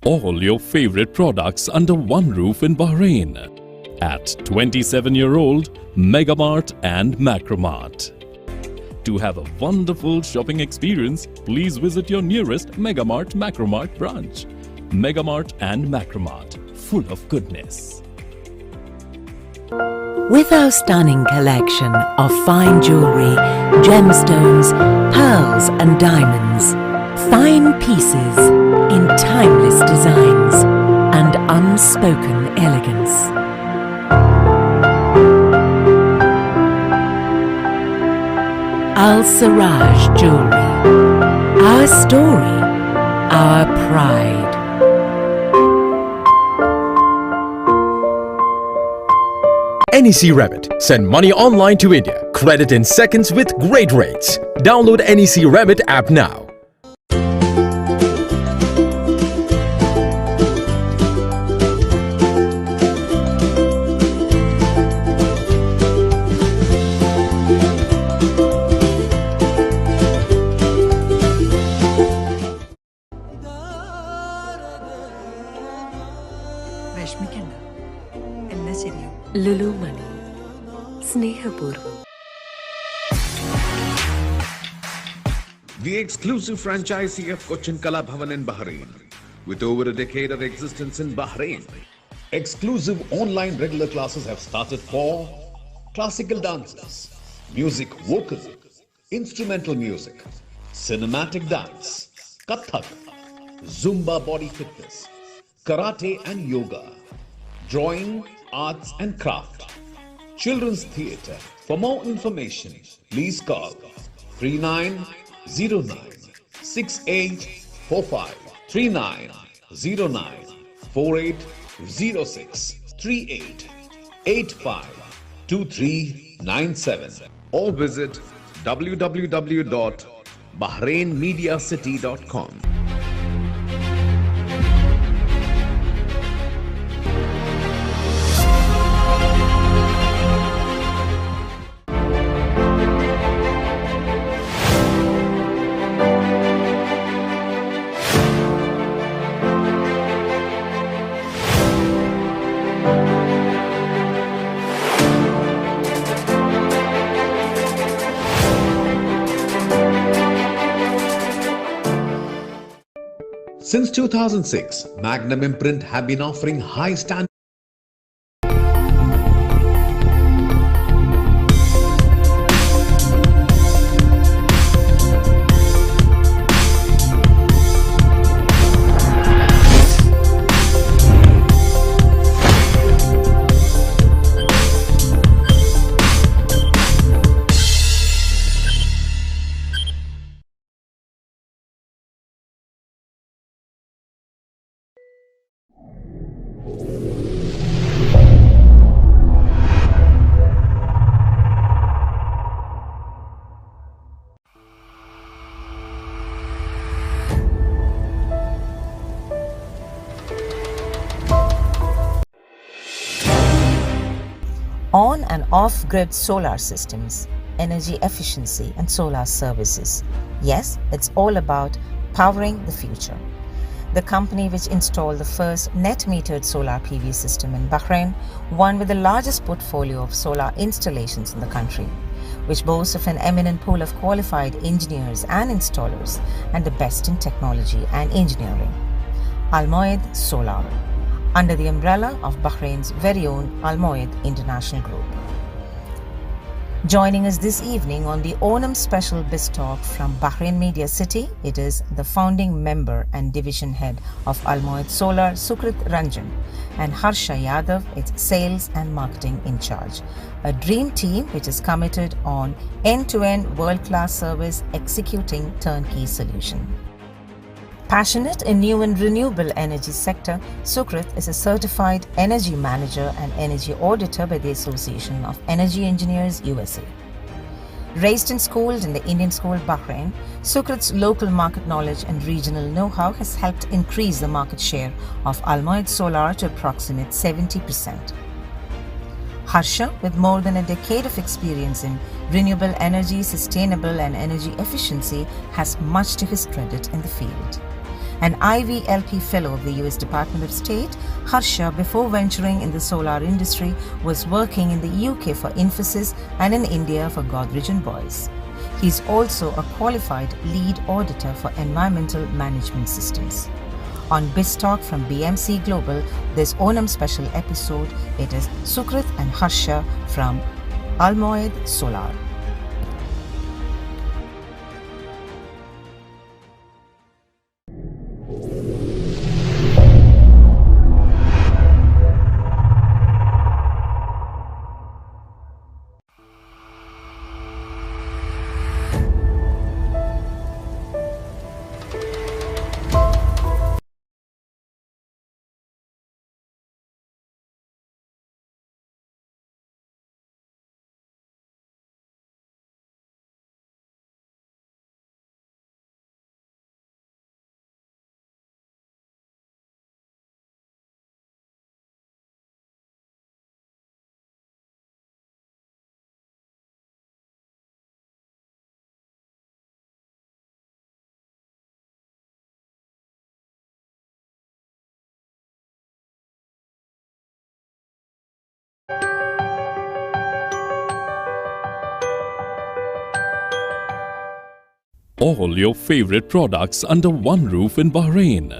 All your favorite products under one roof in Bahrain at 27-year-old Megamart and Macromart. To have a wonderful shopping experience, please visit your nearest Megamart Macromart branch. Megamart and Macromart, full of goodness. With our stunning collection of fine jewelry, gemstones, pearls and diamonds, fine pieces in timeless designs and unspoken elegance. Al Siraj Jewelry, our story, our pride. NEC Remit. Send money online to India. Credit in seconds with great rates. Download NEC Remit app now. Lulu Money, Snehapurvam. The exclusive franchisee of Cochin Kala Bhavan in Bahrain. With over a decade of existence in Bahrain, exclusive online regular classes have started for classical dances, music vocal, instrumental music, cinematic dance, Kathak, Zumba body fitness, karate and yoga, drawing, arts and craft, children's theatre. For more information, please call 3909 6845 3909 4806 3885 2397 or visit www.bahrainmediacity.com. Since 2006, Magnum Imprint have been offering high standards. On and off-grid solar systems, energy efficiency and solar services. Yes, it's all about powering the future. The company which installed the first net-metered solar PV system in Bahrain, one with the largest portfolio of solar installations in the country, which boasts of an eminent pool of qualified engineers and installers and the best in technology and engineering. Al Moed Solar, under the umbrella of Bahrain's very own Al Moed International Group. Joining us this evening on the Onam Special BIZTALK from Bahrain Media City, it is the founding member and division head of Al Moed Solar, Sukrit Ranjan, and Harsha Yadav, its sales and marketing in charge. A dream team which is committed on end-to-end world-class service executing turnkey solution. Passionate in new and renewable energy sector, Sukrit is a certified energy manager and energy auditor by the Association of Energy Engineers USA. Raised and schooled in the Indian School Bahrain, Sukrit's local market knowledge and regional know-how has helped increase the market share of Al Moed Solar to approximate 70%. Harsha, with more than a decade of experience in renewable energy, sustainable and energy efficiency, has much to his credit in the field. An IVLP Fellow of the US Department of State, Harsha, before venturing in the solar industry, was working in the UK for Infosys and in India for Godrej & Boyce. He is also a qualified lead auditor for environmental management systems. On BIZTALK from BMC Global, this Onam special episode, it is Sukrit and Harsha from Almoed Solar. All your favorite products under one roof in Bahrain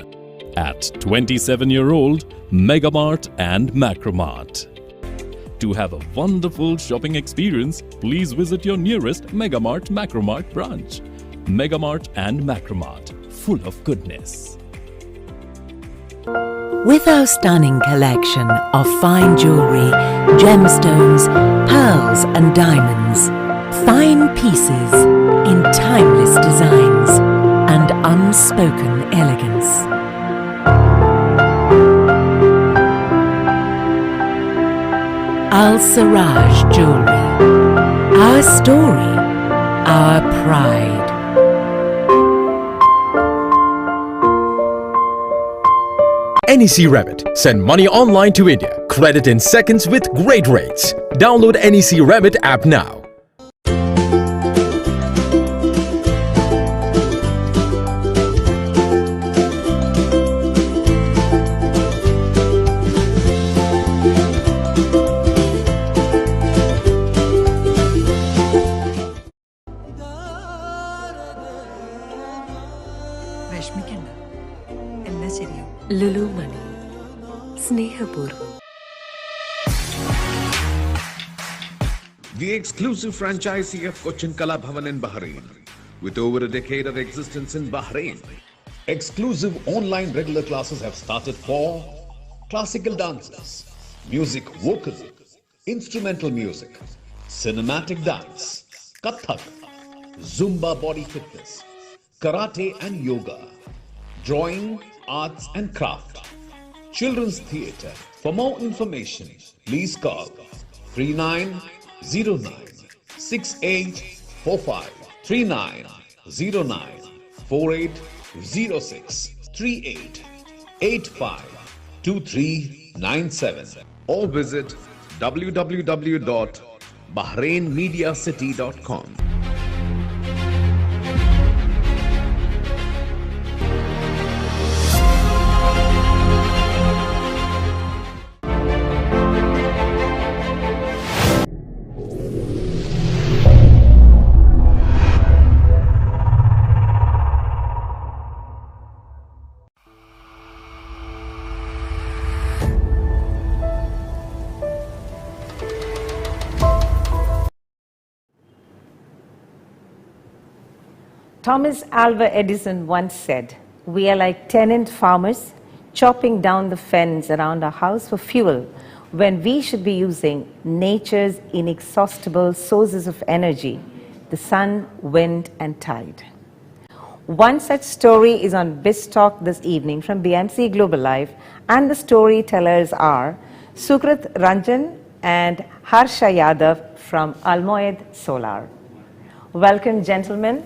at 27-year-old Megamart and Macromart. To have a wonderful shopping experience, please visit your nearest Megamart Macromart branch. Megamart and Macromart, full of goodness. With our stunning collection of fine jewelry, gemstones, pearls and diamonds, fine pieces in timeless designs and unspoken elegance. Al Siraj Jewelry, our story, our pride. NEC Rabbit. Send money online to India. Credit in seconds with great rates. Download NEC Rabbit app now. Lulu Money. Snehapurvam. The exclusive franchisee of Cochin Kala Bhavan in Bahrain, with over a decade of existence in Bahrain. Exclusive online regular classes have started for classical dances, music vocal, instrumental music, cinematic dance, Kathak, Zumba body fitness, karate and yoga, drawing, arts and craft, children's theatre. For more information, please call 3909 6845 3909 4806 3885 2397 or visit www.bahrainmediacity.com. Thomas Alva Edison once said, "We are like tenant farmers chopping down the fence around our house for fuel when we should be using nature's inexhaustible sources of energy, the sun, wind and tide." One such story is on BIZTALK this evening from BMC Global Live, and the storytellers are Sukrit Ranjan and Harsha Yadav from Almoed Solar. Welcome, gentlemen,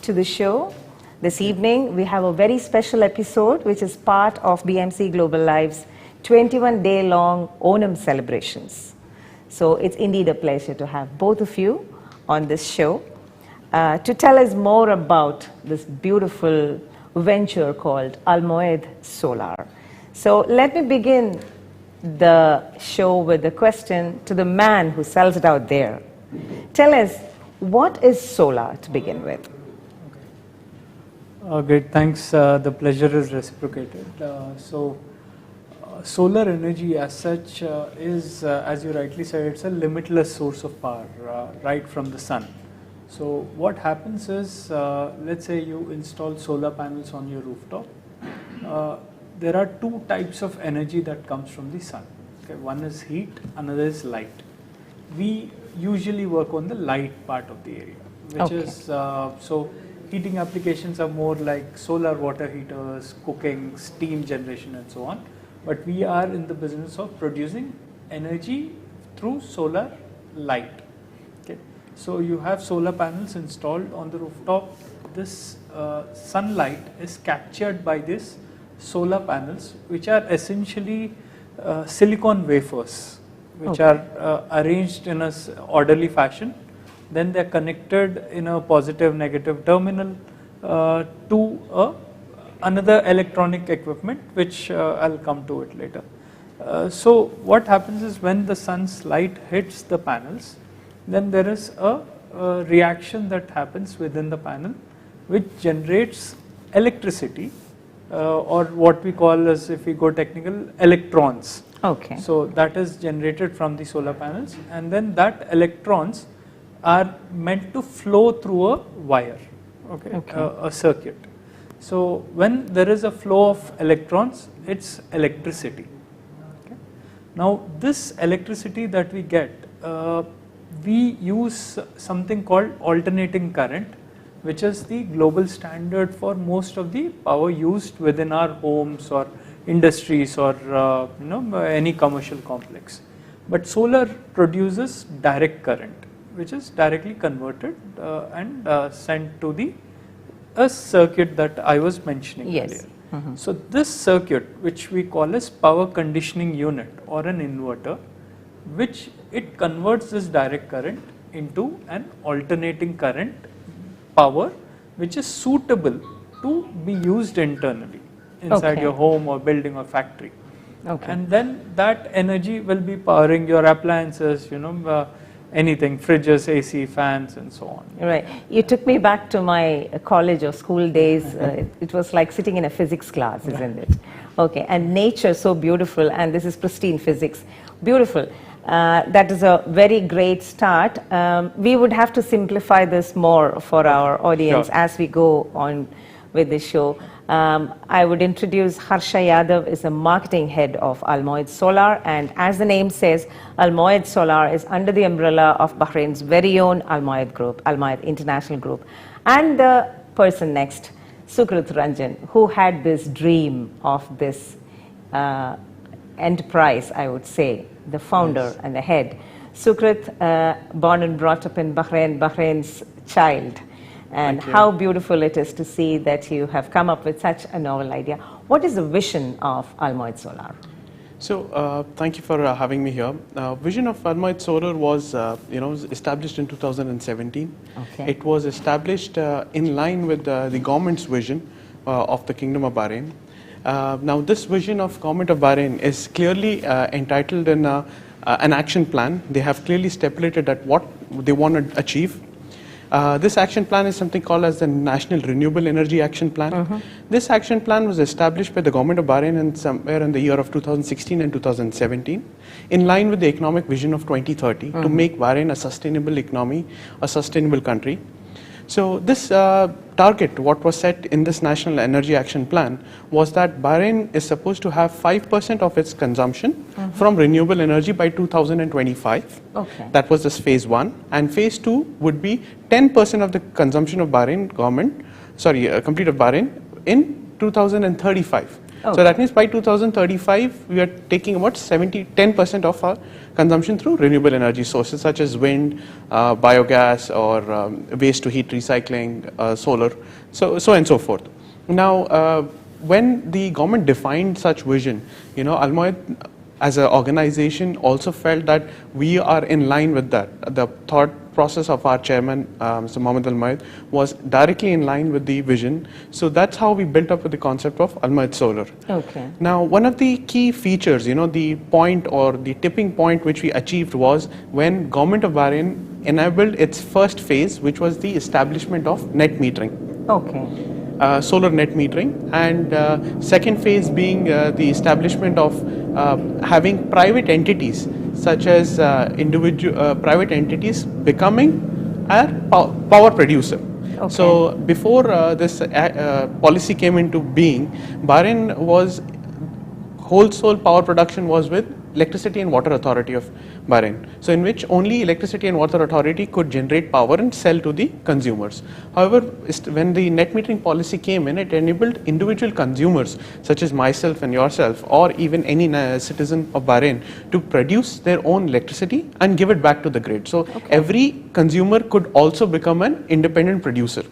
to the show. This evening we have a very special episode which is part of BMC Global Live's 21-day long Onam celebrations. So it's indeed a pleasure to have both of you on this show to tell us more about this beautiful venture called Almoed Solar. So let me begin the show with a question to the man who sells it out there. Tell us, what is solar to begin with? Great, thanks. The pleasure is reciprocated. Solar energy as such is, as you rightly said, it's a limitless source of power right from the sun. So what happens is, let's say you install solar panels on your rooftop. There are two types of energy that comes from the sun. Okay, one is heat, another is light. We usually work on the light part of the area, which is so heating applications are more like solar water heaters, cooking, steam generation, and so on. But we are in the business of producing energy through solar light. Okay. So you have solar panels installed on the rooftop. This sunlight is captured by these solar panels, which are essentially silicon wafers, which are arranged in a orderly fashion. Then they are connected in a positive negative terminal to another electronic equipment, which I'll come to it later. So what happens is, when the sun's light hits the panels, then there is a reaction that happens within the panel, which generates electricity, or what we call, as if we go technical, electrons. Okay. So that is generated from the solar panels, and then that electrons are meant to flow through a wire, a circuit. So when there is a flow of electrons, it's electricity. Okay. Now this electricity that we get, we use something called alternating current, which is the global standard for most of the power used within our homes or industries or any commercial complex. But solar produces direct current, which is directly converted and sent to a circuit that I was mentioning earlier. So this circuit, which we call as power conditioning unit or an inverter, which it converts this direct current into an alternating current power, which is suitable to be used internally inside your home or building or factory. And then that energy will be powering your appliances, anything, fridges, AC, fans, and so on. Right. You took me back to my college or school days. It was like sitting in a physics class, isn't it? Okay. And nature so beautiful, and this is pristine physics. Beautiful. That is a very great start. We would have to simplify this more for our audience as we go on with the show. I would introduce Harsha Yadav is the marketing head of Almoed Solar, and as the name says, Almoed Solar is under the umbrella of Bahrain's very own Almoed Group, Almoed International Group. And the person next, Sukrut Ranjan, who had this dream of this enterprise, I would say, the founder and the head. Sukrut, born and brought up in Bahrain, Bahrain's child. And how beautiful it is to see that you have come up with such a novel idea. What is the vision of Almoed Solar? So, thank you for having me here. Vision of Almoed Solar was, established in 2017. It was established in line with the government's vision of the Kingdom of Bahrain. Now, this vision of Government of Bahrain is clearly entitled in an action plan. They have clearly stipulated that what they want to achieve. This action plan is something called as the National Renewable Energy Action Plan. This action plan was established by the Government of Bahrain somewhere in the year of 2016 and 2017, in line with the economic vision of 2030 to make Bahrain a sustainable economy, a sustainable country. So this target, what was set in this National Energy Action Plan, was that Bahrain is supposed to have 5% of its consumption from renewable energy by 2025. That was this phase 1. And phase 2 would be 10% of the consumption of Bahrain complete of Bahrain in 2035. So that means by 2035, we are taking about 10% of our consumption through renewable energy sources such as wind, biogas, or waste to heat recycling, solar, so and so forth. Now, when the government defined such vision, Almoed as an organization also felt that we are in line with that. The thought process of our chairman, Mr. Mohammed Al-Maid, was directly in line with the vision. So that's how we built up with the concept of Al-Maid Solar. Okay. Now, one of the key features, the point or the tipping point which we achieved was when Government of Bahrain enabled its first phase, which was the establishment of net metering. Okay. Solar net metering, and second phase being the establishment of having private entities such as individual private entities becoming a power producer. Okay. So before this policy came into being, Bahrain was wholesale power production was with Electricity and Water Authority of Bahrain. So in which only Electricity and Water Authority could generate power and sell to the consumers. However, when the net metering policy came in, it enabled individual consumers such as myself and yourself or even any citizen of Bahrain to produce their own electricity and give it back to the grid. So every consumer could also become an independent producer.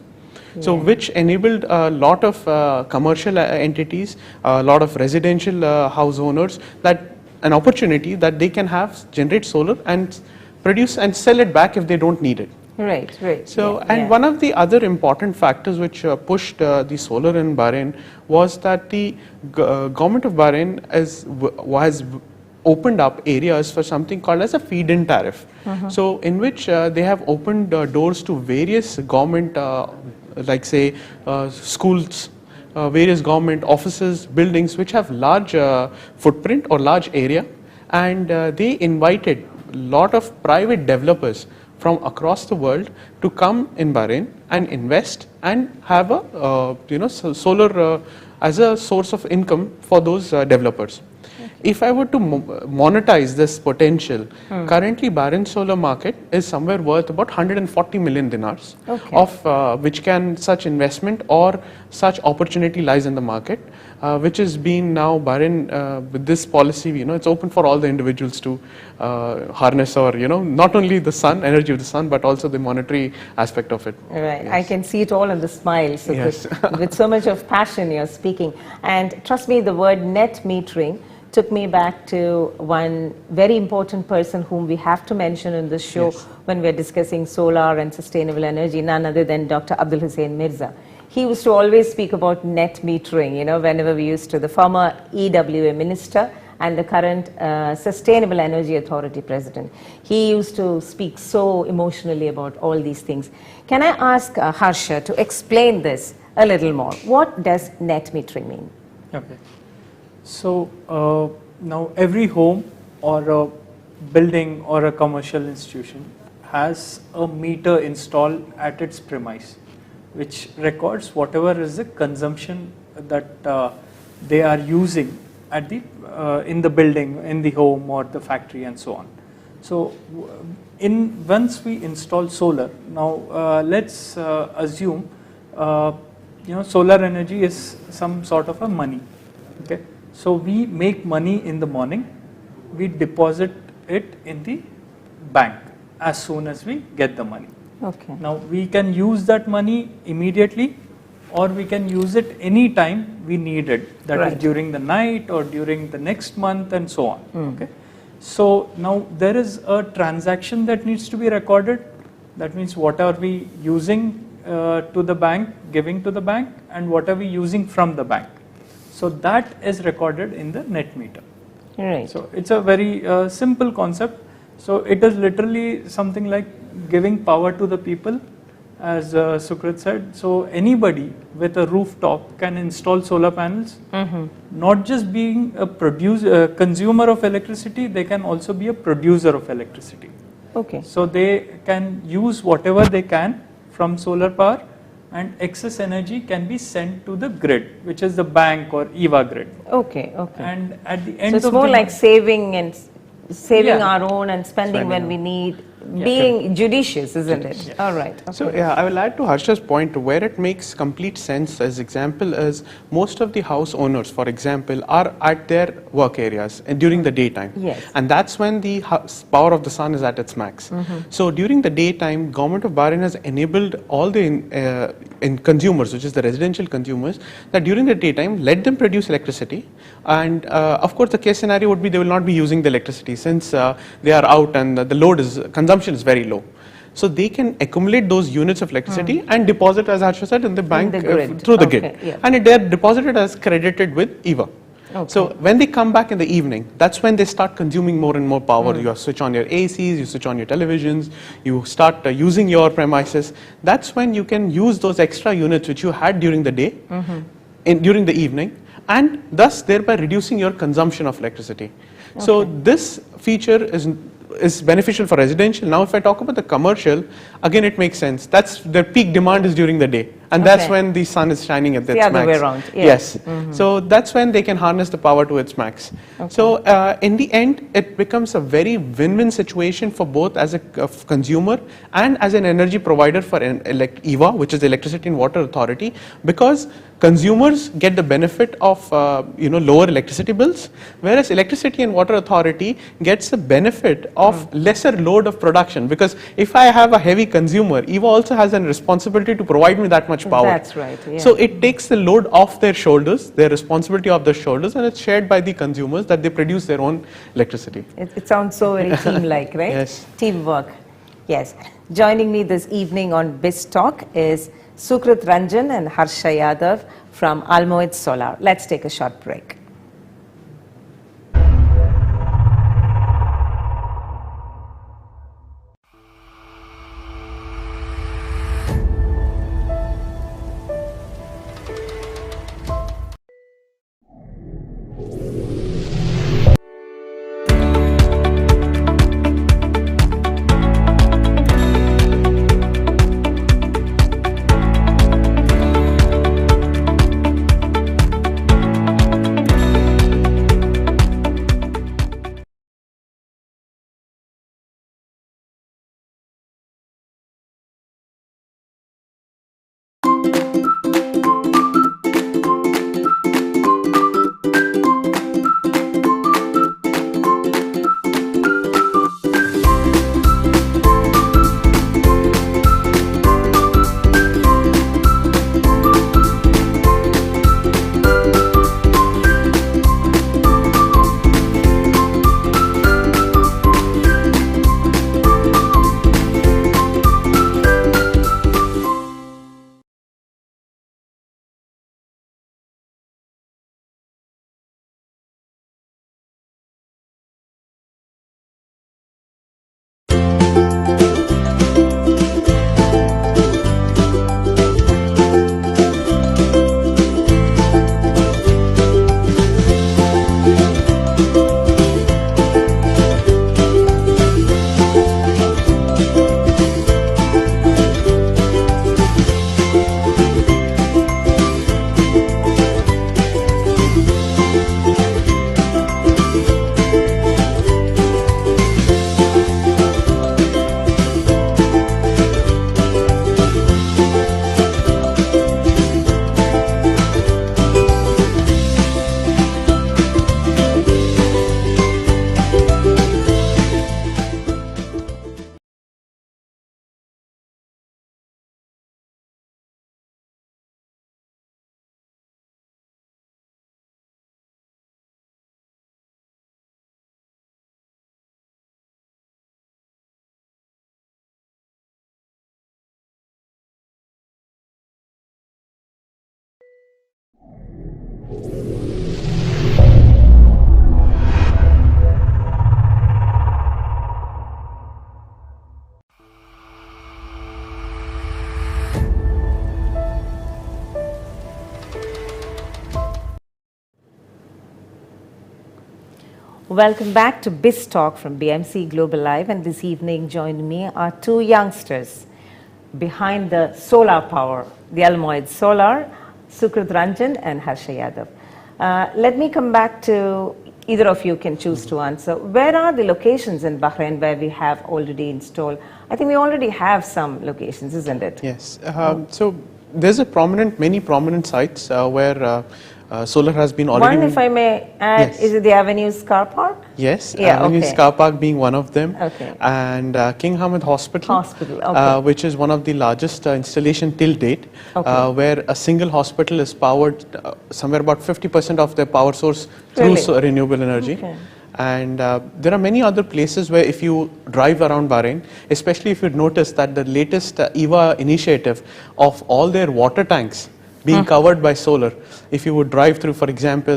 So which enabled a lot of commercial entities, a lot of residential house owners that an opportunity that they can have generate solar and produce and sell it back if they don't need it. Right, right. So, one of the other important factors which pushed the solar in Bahrain was that the government of Bahrain has opened up areas for something called as a feed-in tariff. So, in which they have opened doors to various government, like say schools, various government offices, buildings which have large footprint or large area, and they invited a lot of private developers from across the world to come in Bahrain and invest and have a solar as a source of income for those developers. If I were to monetize this potential, currently Bahrain solar market is somewhere worth about 140 million dinars, of which can such investment or such opportunity lies in the market, which is being now Bahrain with this policy, it's open for all the individuals to harness or, not only the sun, energy of the sun, but also the monetary aspect of it. Right, yes. I can see it all in the smile. So yes. with so much of passion you're speaking. And trust me, the word net metering took me back to one very important person whom we have to mention in this show when we're discussing solar and sustainable energy, none other than Dr. Abdul Hussain Mirza. He used to always speak about net metering, whenever we used to, the former EWA minister and the current Sustainable Energy Authority president. He used to speak so emotionally about all these things. Can I ask Harsha to explain this a little more? What does net metering mean? Okay. So now every home or a building or a commercial institution has a meter installed at its premise, which records whatever is the consumption that they are using at the in the building, in the home or the factory and so on. So once we install solar, now let's assume solar energy is some sort of a money. Okay. So we make money in the morning, we deposit it in the bank as soon as we get the money. Okay. Now we can use that money immediately or we can use it any time we need it, that is during the night or during the next month and so on. Okay. So now there is a transaction that needs to be recorded. That means what are we using to the bank, giving to the bank, and what are we using from the bank. So that is recorded in the net meter. Right. So it's a very simple concept. So it is literally something like giving power to the people, as Sukrit said. So anybody with a rooftop can install solar panels. Not just being a consumer of electricity, they can also be a producer of electricity. Okay. So they can use whatever they can from solar power, and excess energy can be sent to the grid, which is the bank or EVA grid. Okay, okay. And at the end so it's of more the like saving our own and spending when we need being judicious, isn't it? Yes. All right. Okay. So yeah, I will add to Harsha's point where it makes complete sense. As example, is most of the house owners, for example, are at their work areas and during the daytime. Yes. And that's when the power of the sun is at its max. So during the daytime, government of Bahrain has enabled all the in consumers, which is the residential consumers, that during the daytime let them produce electricity. And of course, the case scenario would be they will not be using the electricity since they are out and the load is consumption is very low. So they can accumulate those units of electricity and deposit, as Harsha said, in the bank through the grid. Yeah. And they are deposited as credited with EVA. So when they come back in the evening, that's when they start consuming more and more power. You switch on your ACs, you switch on your televisions, you start using your premises. That's when you can use those extra units which you had during the day, during the evening, and thus thereby reducing your consumption of electricity. So this feature is beneficial for residential. Now if I talk about the commercial, again it makes sense. That's the peak demand is during the day, and that's when the sun is shining at its max. The other way around. Yes. So that's when they can harness the power to its max. So in the end, it becomes a very win-win situation for both as a consumer and as an energy provider for EVA, which is the Electricity and Water Authority, because consumers get the benefit of lower electricity bills, whereas Electricity and Water Authority gets the benefit of lesser load of production. Because if I have a heavy consumer, EVA also has a responsibility to provide me that much power. That's right. Yeah. So it takes the load off their shoulders, their responsibility off their shoulders, and it's shared by the consumers that they produce their own electricity. It sounds so very team-like, right? Yes. Teamwork. Yes. Joining me this evening on BIZTALK is Sukrit Ranjan and Harsha Yadav from Almoed Solar. Let's take a short break. Welcome back to BIZTALK from BMC Global Live, and this evening joining me are two youngsters behind the solar power, the Almoed Solar, Sukrit Ranjan and Harsha Yadav. Let me come back to either of you can choose to answer. Where are the locations in Bahrain where we have already installed? I think we already have some locations, isn't it? Yes. So there's many prominent sites where solar has been already. One, if I may add, Yes. is it the Avenues car park? Yes, Yeah, Avenues okay. Car Park being one of them. Okay. And King Hamad Hospital, Okay. which is one of the largest installation till date, Okay. where a single hospital is powered somewhere about 50% of their power source through Really? renewable energy. Okay. And there are many other places where if you drive around Bahrain, especially if you notice that the latest EVA initiative of all their water tanks being covered by solar. If you would drive through, for example,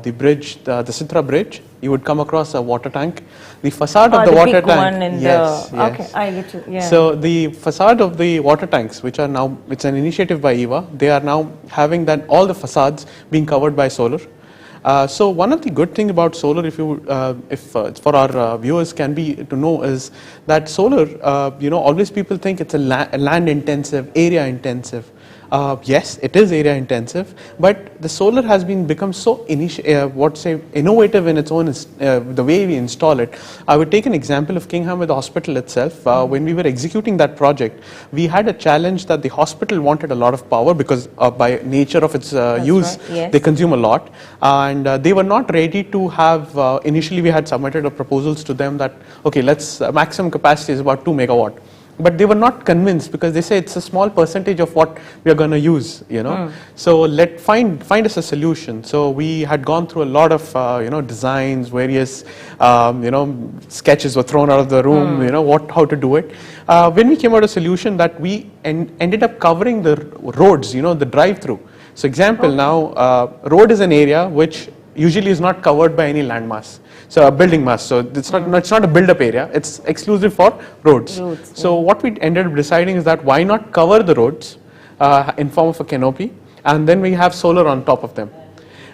the bridge, the Sitra bridge, you would come across a water tank. The facade of the water big tank. one in yes, the, yes. okay, I get you, yeah. So the facade of the water tanks, which are now, it's an initiative by EVA, they are now having that all the facades being covered by solar. So one of the good thing about solar, if for our viewers can be to know, is that solar, always people think it's a land intensive, area intensive. Yes, it is area intensive, but the solar has become so innovative in its own, the way we install it. I would take an example of King Hamad Hospital itself. When we were executing that project, we had a challenge that the hospital wanted a lot of power because by nature of its use, right, yes. they consume a lot, and they were not ready to have, initially we had submitted proposals to them that, okay, maximum capacity is about 2 megawatt. But they were not convinced because they say it's a small percentage of what we are going to use, So find us a solution. So we had gone through a lot of designs, various sketches were thrown out of the room, how to do it. When we came out with a solution that we ended up covering the roads, the drive-through. So example now, road is an area which usually is not covered by any landmass. So a building mass. So it's not a build-up area. It's exclusive for roads. So what we ended up deciding is that why not cover the roads in form of a canopy, and then we have solar on top of them.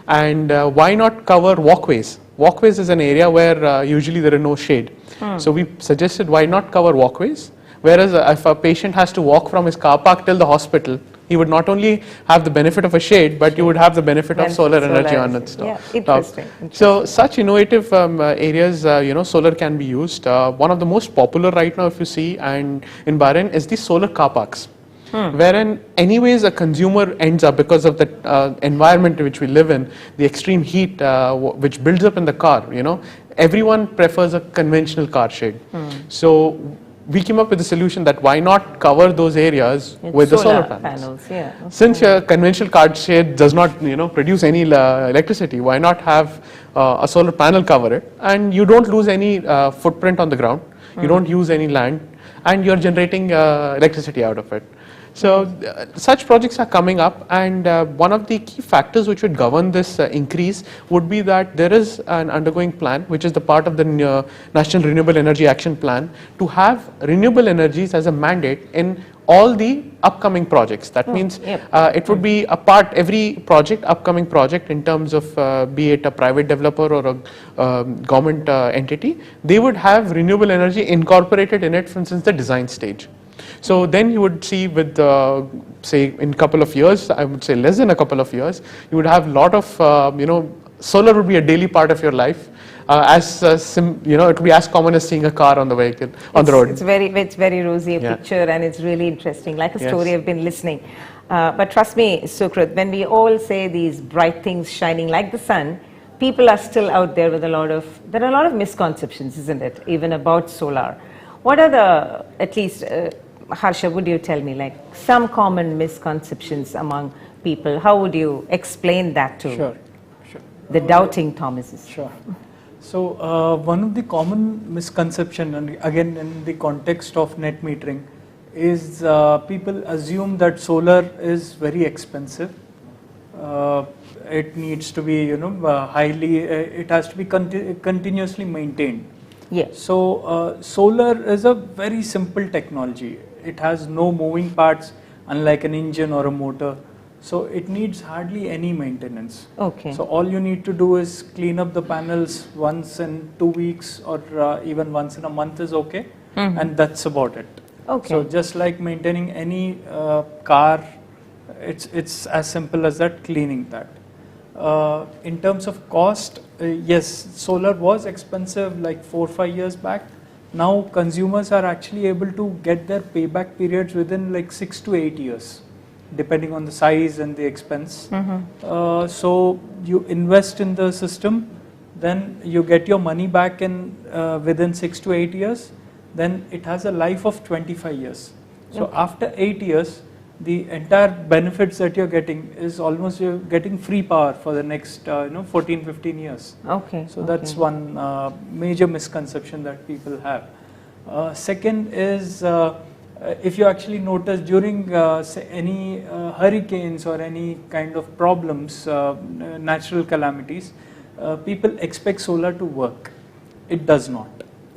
And why not cover walkways? Walkways is an area where usually there is no shade. So we suggested why not cover walkways. Whereas if a patient has to walk from his car park till the hospital, he would not only have the benefit of a shade, but you would have the benefit of solar energy on its top. Yeah, interesting. So such innovative areas, solar can be used. One of the most popular right now, if you see, and in Bahrain, is the solar car parks. Wherein anyways a consumer ends up, because of the environment in which we live in, the extreme heat which builds up in the car, everyone prefers a conventional car shade. So we came up with a solution that why not cover those areas with the solar panels. Yeah. Since your conventional car shade does not produce any electricity, why not have a solar panel cover it, and you don't lose any footprint on the ground, you don't use any land, and you're generating electricity out of it. So such projects are coming up, and one of the key factors which would govern this increase would be that there is an undergoing plan, which is the part of the National Renewable Energy Action Plan, to have renewable energies as a mandate in all the upcoming projects. That means it would be a part, every project, upcoming project, in terms of be it a private developer or a government entity, they would have renewable energy incorporated in it, for instance, the design stage. So then you would see with, say, in a couple of years, I would say less than a couple of years, you would have a lot of, solar would be a daily part of your life. It would be as common as seeing a car on the vehicle, on the road. It's very rosy picture, and it's really interesting, like a story I've been listening. But trust me, Sukrit, when we all say these bright things shining like the sun, people are still out there with there are a lot of misconceptions, isn't it, even about solar. What are the, at least, Harsha, would you tell me, like some common misconceptions among people? How would you explain that to the doubting Thomases? Sure. So one of the common misconception, and again in the context of net metering, is people assume that solar is very expensive. It needs to be, it has to be continuously maintained. Yes. So solar is a very simple technology. It has no moving parts, unlike an engine or a motor. So it needs hardly any maintenance. Okay. So all you need to do is clean up the panels once in 2 weeks, or even once in a month is okay, and that's about it. Okay. So just like maintaining any car, it's as simple as that, cleaning that. In terms of cost, yes, solar was expensive like 4 or 5 years back. Now consumers are actually able to get their payback periods within like 6 to 8 years, depending on the size and the expense. So you invest in the system, then you get your money back in within 6 to 8 years. Then it has a life of 25 years. So after 8 years, the entire benefits that you're getting is almost you're getting free power for the next 14, 15 years. Okay. So that's one major misconception that people have. Second is if you actually notice during say any hurricanes or any kind of problems, natural calamities, people expect solar to work. It does not.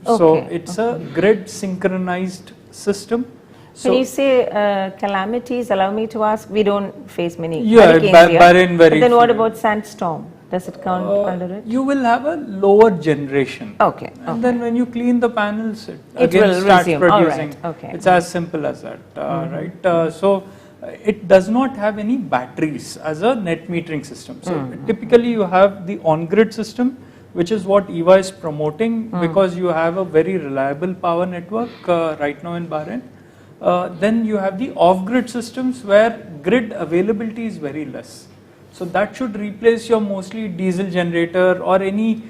So it's a grid synchronized system. When you say calamities, allow me to ask, we don't face many hurricanes here. But then what about sandstorm? Does it count under it? You will have a lower generation. Okay. And then when you clean the panels, it will again starts resume. producing. All right. Okay. It's as simple as that, right? So it does not have any batteries as a net metering system. So typically you have the on-grid system, which is what EVA is promoting because you have a very reliable power network right now in Bahrain. Then you have the off-grid systems where grid availability is very less. So that should replace your mostly diesel generator or any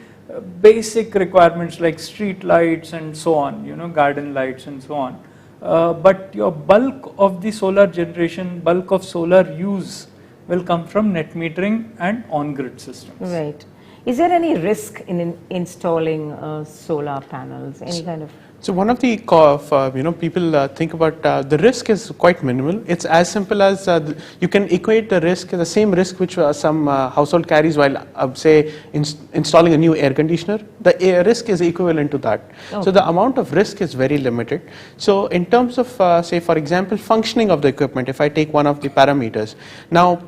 basic requirements like street lights and so on, garden lights and so on. But your bulk of the solar generation, bulk of solar use will come from net metering and on-grid systems. Right. Is there any risk in installing solar panels? Any kind of? So one of the people think about the risk is quite minimal. It's as simple as you can equate the risk, the same risk which some household carries while say installing a new air conditioner. The risk is equivalent to that. Okay. So the amount of risk is very limited. So in terms of say for example functioning of the equipment, if I take one of the parameters, now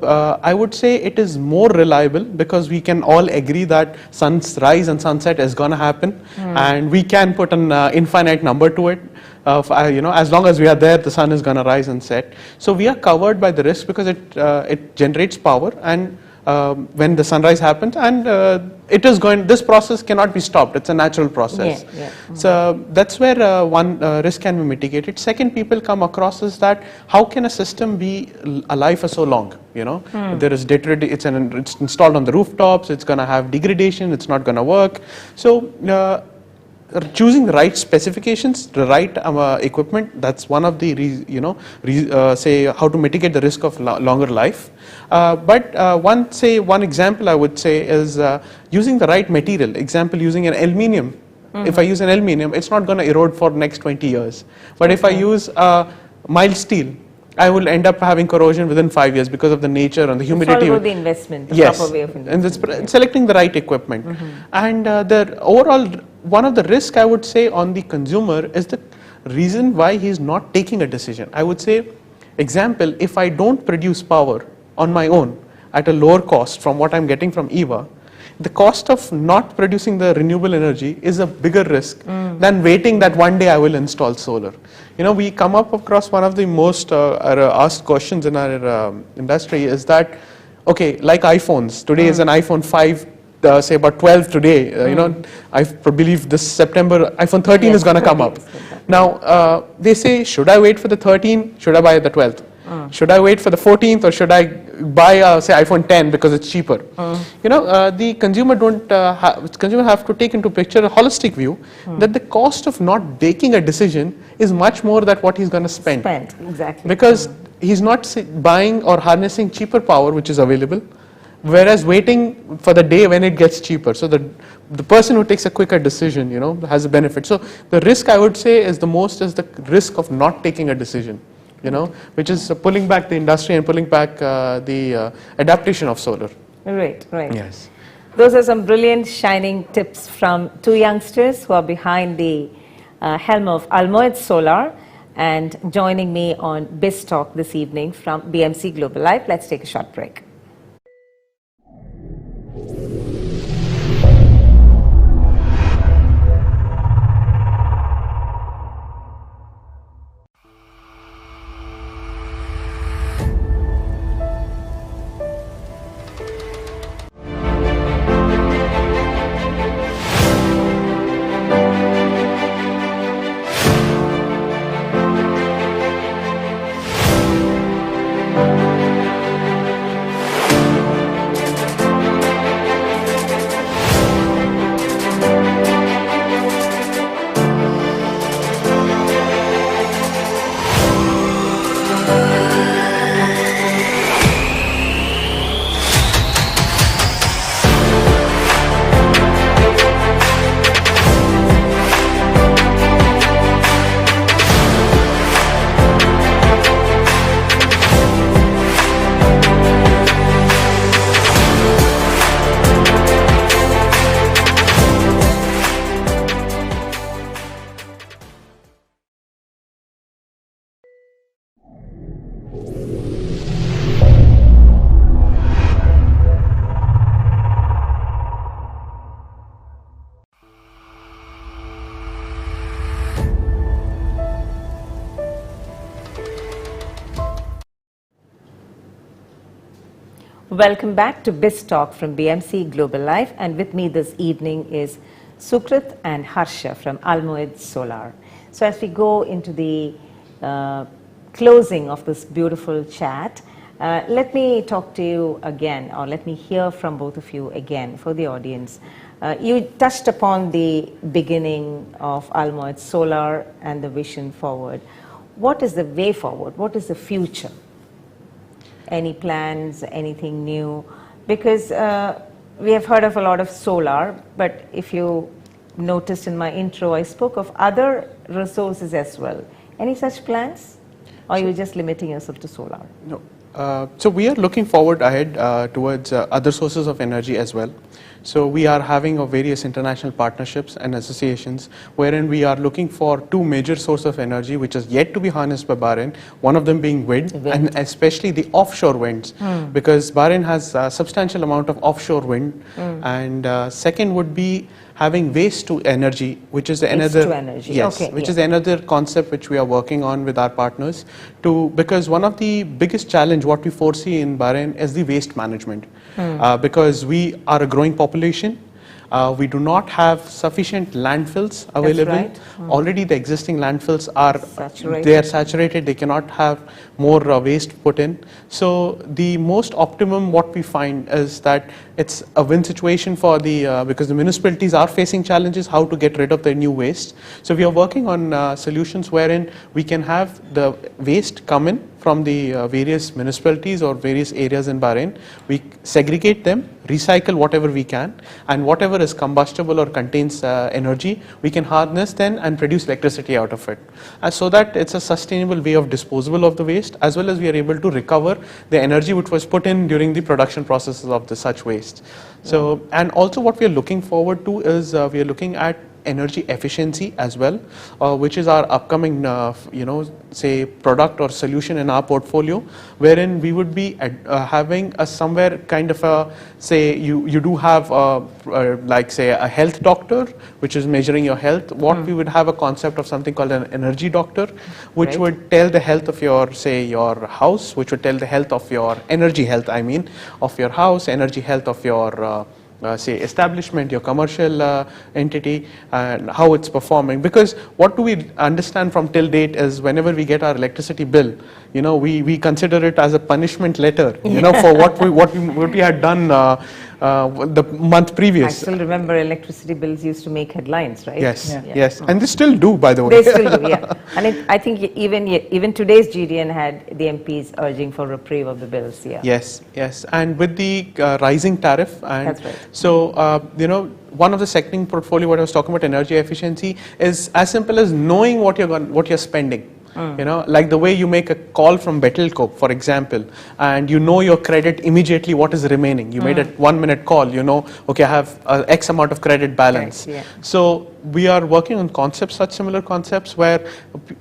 I would say it is more reliable because we can all agree that sunrise and sunset is going to happen, and we can put an infinite number to it. As long as we are there, the sun is going to rise and set. So we are covered by the risk because it generates power, and when the sunrise happens, and it is going. This process cannot be stopped. It's a natural process. So that's where one risk can be mitigated. Second, people come across is that how can a system be alive for so long? There is it's installed on the rooftops. It's going to have degradation. It's not going to work. So choosing the right specifications, the right equipment, that's one of the say how to mitigate the risk of longer life. But one example I would say is using the right material. Example, using an aluminium. If I use an aluminium, it's not going to erode for the next 20 years. But if I use mild steel, I will end up having corrosion within 5 years because of the nature and the humidity. Follow the investment, the yes, proper way of investment. And selecting the right equipment. And the overall, one of the risk I would say on the consumer is the reason why he is not taking a decision. I would say, example, if I don't produce power on my own at a lower cost from what I'm getting from EVA, the cost of not producing the renewable energy is a bigger risk than waiting that one day I will install solar. We come up across one of the most asked questions in our industry is that, okay, like iPhones, today is an iPhone 5, say about 12 today, I believe this September iPhone 13 is going to come up. Now, they say, should I wait for the 13? Should I buy the 12th? Should I wait for the 14th, or should I buy say iPhone 10 because it's cheaper? The consumer consumer have to take into picture a holistic view that the cost of not taking a decision is much more than what he's going to spend. Exactly. Because he's not buying or harnessing cheaper power which is available, whereas waiting for the day when it gets cheaper. So the person who takes a quicker decision, has a benefit. So the risk I would say is the risk of not taking a decision. Which is pulling back the industry and pulling back the adaptation of solar. Right. Yes. Those are some brilliant, shining tips from two youngsters who are behind the helm of Almoed Solar and joining me on BIZTALK this evening from BMC Global Life. Let's take a short break. Welcome back to BIZTALK from BMC Global Life, and with me this evening is Sukrit and Harsha from Almoed Solar. So as we go into the closing of this beautiful chat, let me talk to you again, or let me hear from both of you again for the audience. You touched upon the beginning of Almoed Solar and the vision forward. What is the way forward? What is the future? Any plans, anything new? Because we have heard of a lot of solar, but if you noticed in my intro, I spoke of other resources as well. Any such plans? Or are you just limiting yourself to solar? No. So we are looking forward ahead towards other sources of energy as well. So we are having various international partnerships and associations wherein we are looking for two major sources of energy which is yet to be harnessed by Bahrain, one of them being wind. And especially the offshore winds, because Bahrain has a substantial amount of offshore wind. And second would be having waste to energy, which is another is another concept which we are working on with our partners because one of the biggest challenge what we foresee in Bahrain is the waste management. Because we are a growing population, we do not have sufficient landfills available. Already the existing landfills are saturated. They cannot have more waste put in. So the most optimum what we find is that it's a win situation for the because the municipalities are facing challenges how to get rid of their new waste. So we are working on solutions wherein we can have the waste come in from the various municipalities or various areas in Bahrain. We segregate them, recycle whatever we can, and whatever is combustible or contains energy, we can harness then and produce electricity out of it. So that it's a sustainable way of disposal of the waste, as well as we are able to recover the energy which was put in during the production processes of the such waste. So, and also what we are looking forward to is we are looking at energy efficiency as well, which is our upcoming, say product or solution in our portfolio, wherein we would be having a somewhere kind of a, say you do have like say a health doctor, which is measuring your health. What we would have a concept of something called an energy doctor, which would tell the health of your, say your house, which would tell the health of your energy health, I mean, of your house, energy health of your say establishment, your commercial entity, and how it's performing. Because what do we understand from till date is whenever we get our electricity bill, we consider it as a punishment letter, for what we had done the month previous. I still remember electricity bills used to make headlines, right? Yes, yes, and they still do, by the way. They still do, yeah. And I think even today's GDN had the MPs urging for reprieve of the bills, yeah. Yes, yes, and with the rising tariff, and that's right. So one of the second portfolio, what I was talking about, energy efficiency, is as simple as knowing what you're spending. Like the way you make a call from Betelco, for example, and you know your credit immediately what is remaining. You made a 1 minute call, okay, I have X amount of credit balance. Right, yeah. So we are working on concepts, such similar concepts, where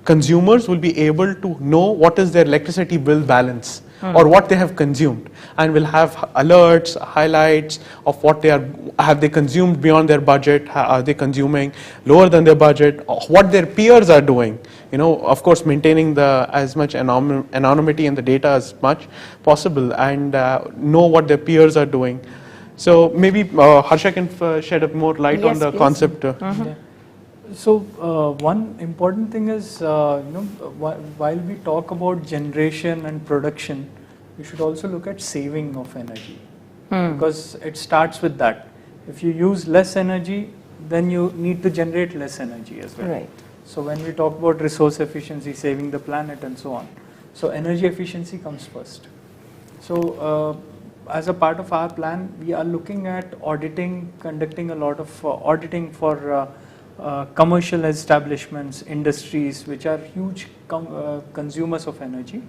consumers will be able to know what is their electricity bill balance or what they have consumed, and will have alerts, highlights of what have they consumed beyond their budget, are they consuming lower than their budget, what their peers are doing. Of course, maintaining as much anonymity in the data as much possible, and know what their peers are doing. So maybe Harsha can shed up more light on the concept. So one important thing is, while we talk about generation and production, we should also look at saving of energy, because it starts with that. If you use less energy, then you need to generate less energy as well. Right. So when we talk about resource efficiency, saving the planet and so on, so energy efficiency comes first. So as a part of our plan, we are looking at conducting a lot of auditing for commercial establishments, industries, which are huge consumers of energy,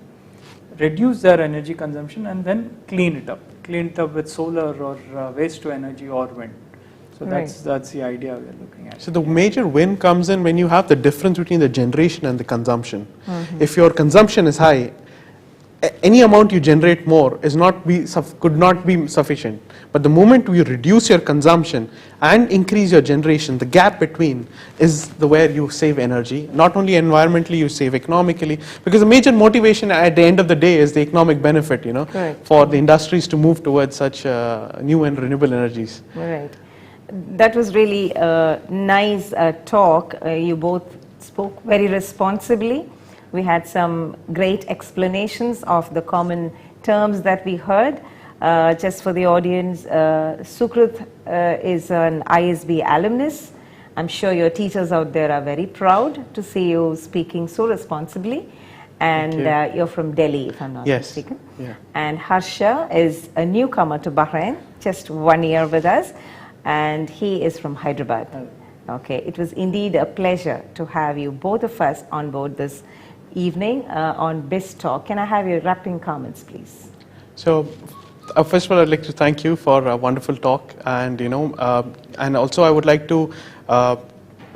reduce their energy consumption, and then clean it up with solar or waste to energy or wind. So that's the idea we are looking at. So the major win comes in when you have the difference between the generation and the consumption. If your consumption is high, any amount you generate more could not be sufficient. But the moment you reduce your consumption and increase your generation, the gap between is the where you save energy. Not only environmentally, you save economically, because the major motivation at the end of the day is the economic benefit, Correct. for the industries to move towards such new and renewable energies. Right. That was really a nice talk. You both spoke very responsibly. We had some great explanations of the common terms that we heard. Just for the audience, Sukrit is an ISB alumnus. I'm sure your teachers out there are very proud to see you speaking so responsibly. And you're from Delhi, if I'm not mistaken. Yeah. And Harsha is a newcomer to Bahrain, just 1 year with us, and he is from Hyderabad. Okay, it was indeed a pleasure to have you, both of us, on board this evening on BIZTALK. Can I have your wrapping comments, please? So, first of all, I'd like to thank you for a wonderful talk, and and also I would like to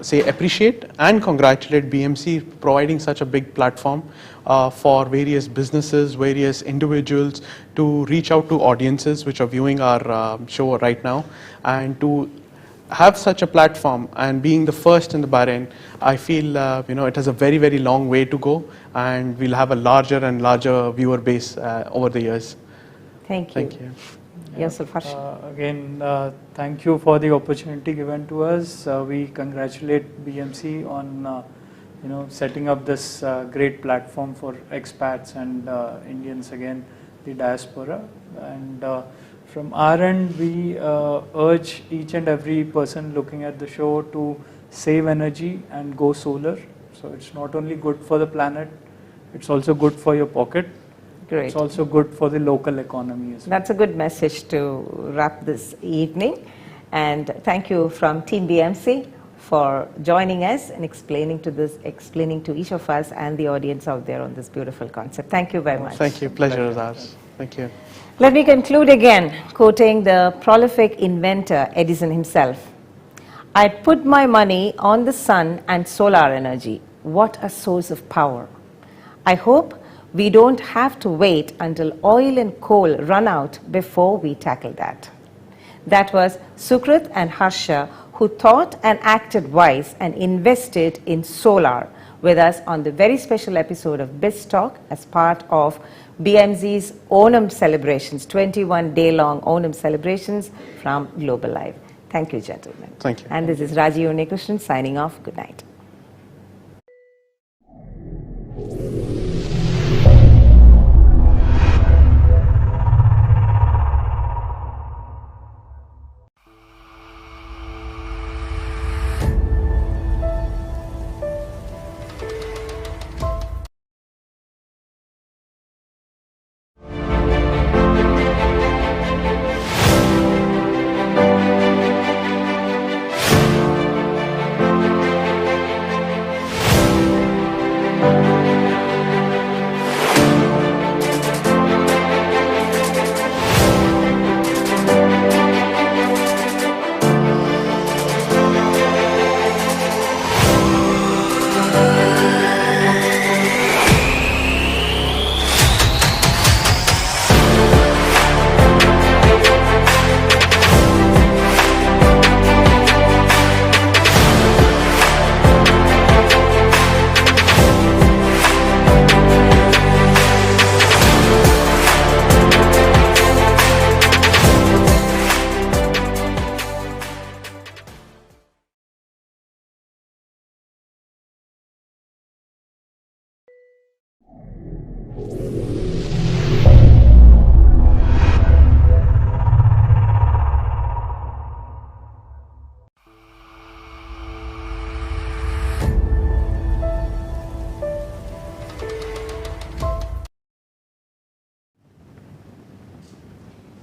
say appreciate and congratulate BMC providing such a big platform for various businesses, various individuals to reach out to audiences which are viewing our show right now, and to have such a platform and being the first in the Bahrain, I feel it has a very, very long way to go, and we'll have a larger and larger viewer base over the years. Thank you. Thank you. Yourself, Harsha. Again, thank you for the opportunity given to us. We congratulate BMC on setting up this great platform for expats and Indians, again, the diaspora. And from our end, we urge each and every person looking at the show to save energy and go solar. So it's not only good for the planet, it's also good for your pocket. Great. It's also good for the local economy as well. That's a good message to wrap this evening. And thank you from Team BMC for joining us and explaining to each of us and the audience out there on this beautiful concept. Thank you very much. Thank you. Pleasure is ours. Thank you. Let me conclude again, quoting the prolific inventor Edison himself. "I'd put my money on the sun and solar energy. What a source of power. I hope we don't have to wait until oil and coal run out before we tackle that." That was Sukrit and Harsha, who thought and acted wise and invested in solar, with us on the very special episode of BIZTALK as part of BMC's Onam celebrations, 21-day-long Onam celebrations from Global Live. Thank you, gentlemen. Thank you. And this is Raji Unnikrishnan signing off. Good night.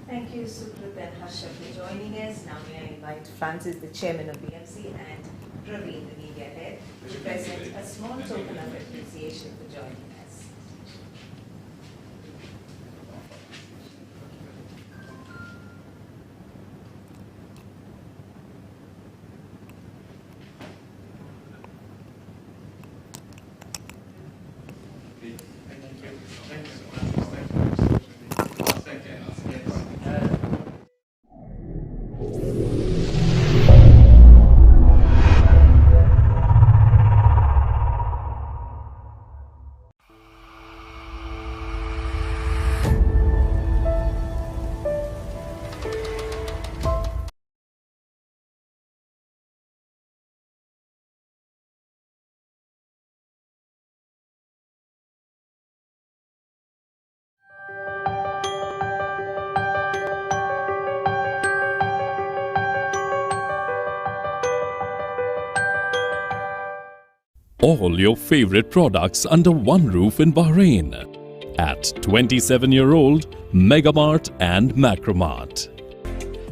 Thank you, Sukrit and Harsha, for joining us. Now may I invite Francis, the chairman of BMC, and Praveen, the media head, to present a small token of appreciation for joining us. All your favorite products under one roof in Bahrain at 27-year-old Megamart and Macromart.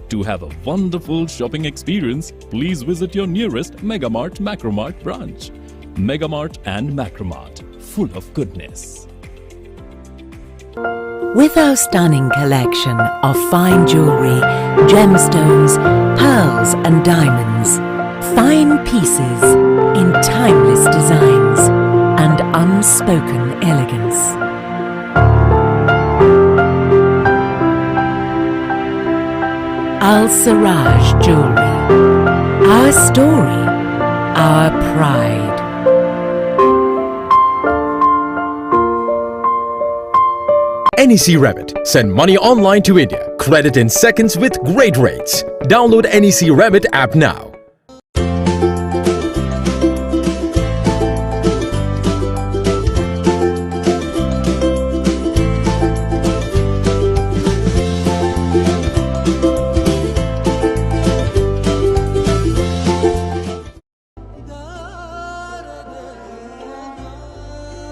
To have a wonderful shopping experience, please visit your nearest Megamart Macromart branch. Megamart and Macromart, full of goodness. With our stunning collection of fine jewelry, gemstones, pearls and diamonds, fine pieces in timeless designs and unspoken elegance. Al Siraj Jewelry, our story, our pride. NEC Remit. Send money online to India. Credit in seconds with great rates. Download NEC Remit app now.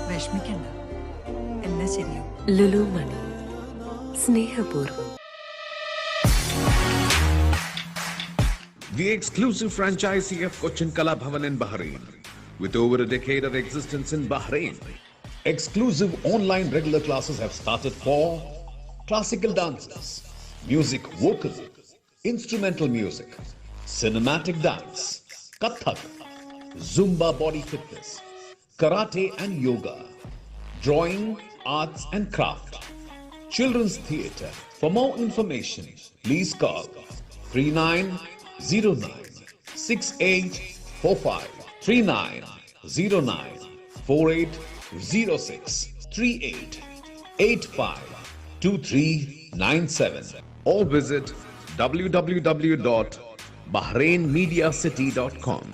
വിഷമിക്കണ്ട, എല്ലാം ശരിയാവും. ലുലു മണി, സ്നേഹപൂർവ്വം. The exclusive franchisee of Cochin Kala Bhavan in Bahrain, with over a decade of existence in Bahrain. Exclusive online regular classes have started for classical dances, music vocal, instrumental music, cinematic dance, Kathak, Zumba body fitness, karate and yoga, drawing, arts and craft, children's theatre. For more information, please call 3909-6845, 3909-4806, 3885-2397, or visit www.bahrainmediacity.com.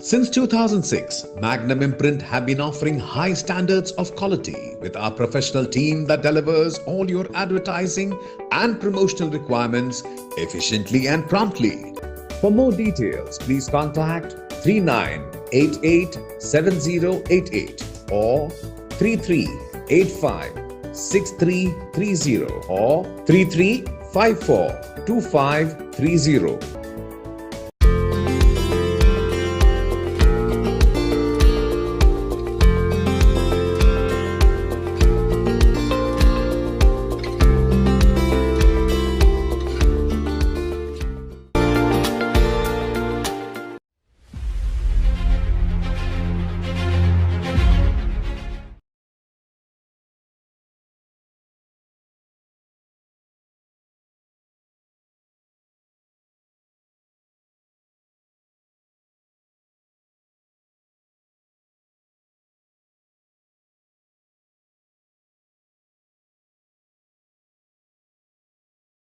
Since 2006, Magnum Imprint have been offering high standards of quality with our professional team that delivers all your advertising and promotional requirements efficiently and promptly. For more details, please contact 39887088 or 33856330 or 33542530.